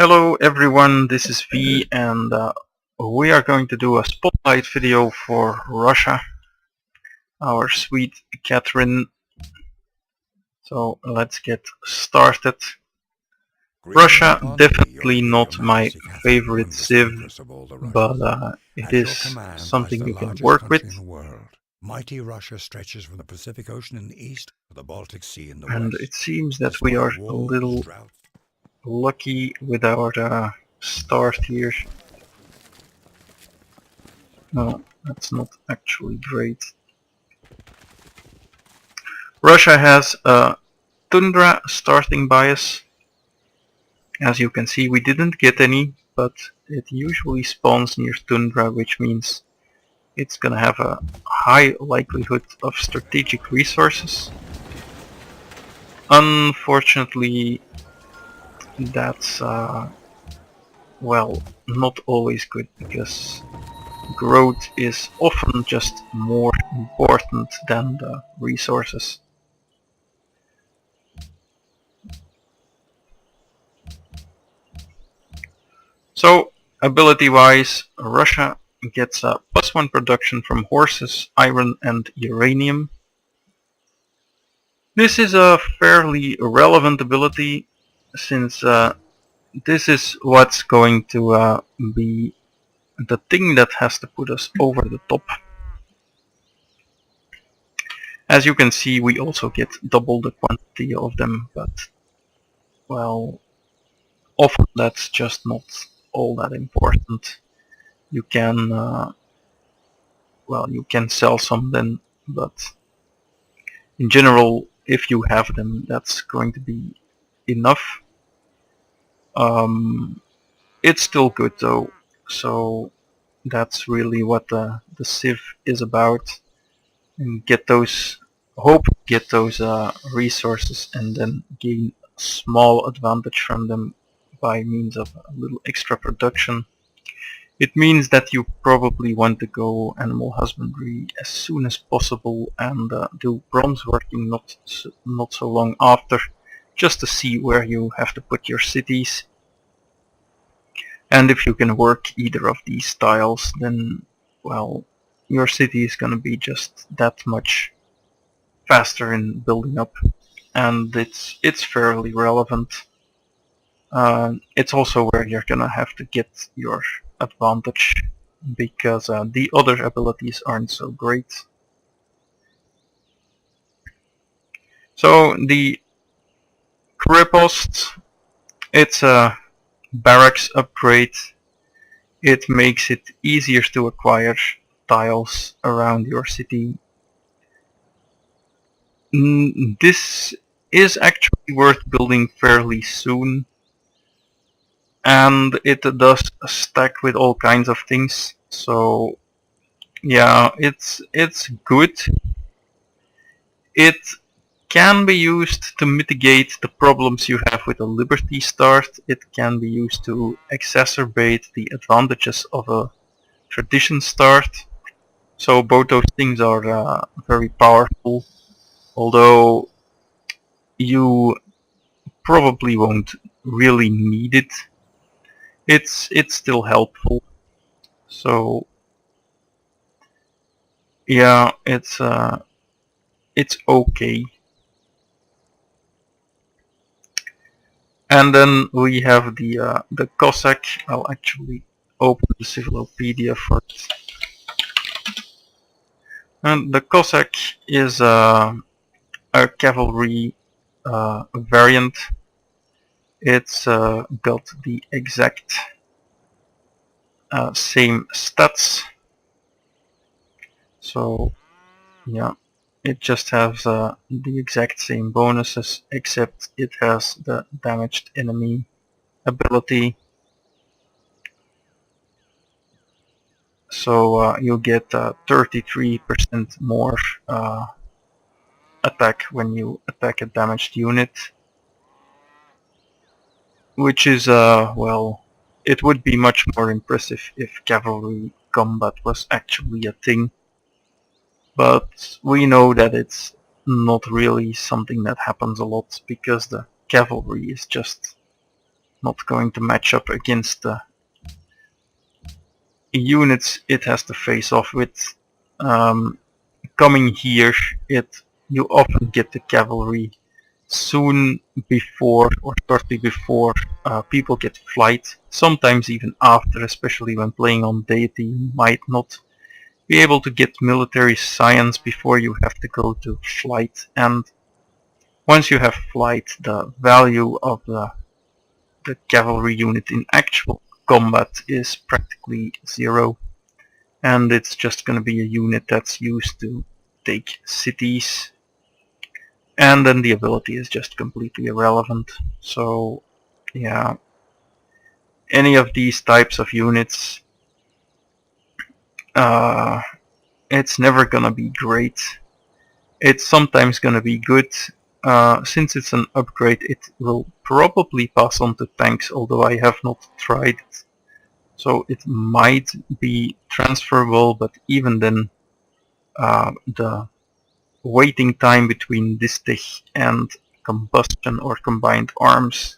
Hello everyone, this is V and we are going to do a spotlight video for Russia, our sweet Catherine. So let's get started. Russia, definitely not my favorite civ, but it is something you can work with. Mighty Russia stretches from the Pacific Ocean in the east to the Baltic Sea in the And west. it seems that we are a little lucky with our start here. No, that's not actually great. Russia has a tundra starting bias. As you can see, we didn't get any, but it usually spawns near tundra, which means it's gonna have a high likelihood of strategic resources. Unfortunately, that's well, not always good, because growth is often just more important than the resources. So, ability-wise, Russia gets a +1 production from horses, iron and uranium. This is a fairly relevant ability, since this is what's going to be the thing that has to put us over the top. As you can see, we also get double the quantity of them, but well, often that's just not all that important. You can you can sell some then, but in general, if you have them, that's going to be enough. It's still good though, so that's really what the Civ is about. And hope to get those resources and then gain a small advantage from them by means of a little extra production. It means that you probably want to go animal husbandry as soon as possible and do bronze working not so long after, just to see where you have to put your cities. And if you can work either of these styles, then, well, your city is gonna be just that much faster in building up, and it's fairly relevant. It's also where you're gonna have to get your advantage, because the other abilities aren't so great. So the Krepost, it's a barracks upgrade. It makes it easier to acquire tiles around your city. This is actually worth building fairly soon, and it does stack with all kinds of things. So yeah, it's good. It can be used to mitigate the problems you have with a Liberty start. It can be used to exacerbate the advantages of a tradition start. So both those things are very powerful, although you probably won't really need it. It's still helpful. So yeah, it's okay. And then we have the Cossack. I'll actually open the Civilopedia first. And the Cossack is a cavalry variant. It's got the exact same stats. So yeah, it just has the exact same bonuses, except it has the damaged enemy ability. So you get 33% more attack when you attack a damaged unit, which is well, it would be much more impressive if cavalry combat was actually a thing, but we know that it's not really something that happens a lot, because the cavalry is just not going to match up against the units it has to face off with. Coming here, you often get the cavalry soon before or shortly before people get flight, sometimes even after, especially when playing on deity. You might not be able to get military science before you have to go to flight, and once you have flight, the value of the cavalry unit in actual combat is practically zero, and it's just going to be a unit that's used to take cities, and then the ability is just completely irrelevant. So yeah, any of these types of units, it's never gonna be great. It's sometimes gonna be good. Since it's an upgrade, it will probably pass on to tanks, although I have not tried it. So it might be transferable, but even then, the waiting time between distich and combustion or combined arms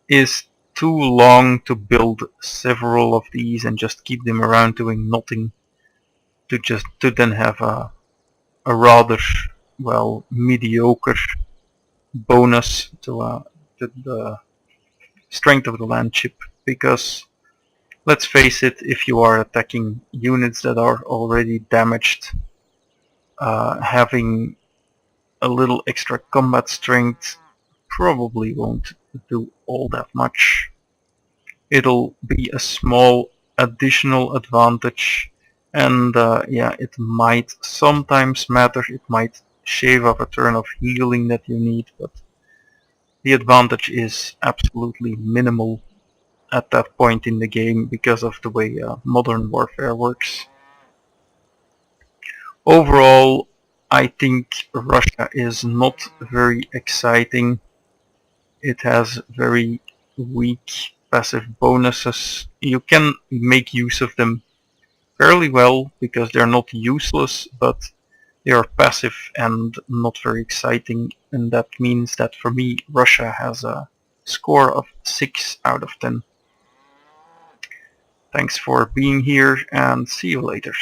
is too long to build several of these and just keep them around doing nothing, to then have a rather, well, mediocre bonus to the strength of the land chip. Because let's face it, if you are attacking units that are already damaged, having a little extra combat strength probably won't do all that much. It'll be a small additional advantage, and yeah, it might sometimes matter. It might shave off a turn of healing that you need, but the advantage is absolutely minimal at that point in the game because of the way modern warfare works. Overall, I think Russia is not very exciting. It has very weak passive bonuses. You can make use of them fairly well because they're not useless, but they are passive and not very exciting, and that means that for me Russia has a score of 6 out of 10. Thanks for being here and see you later.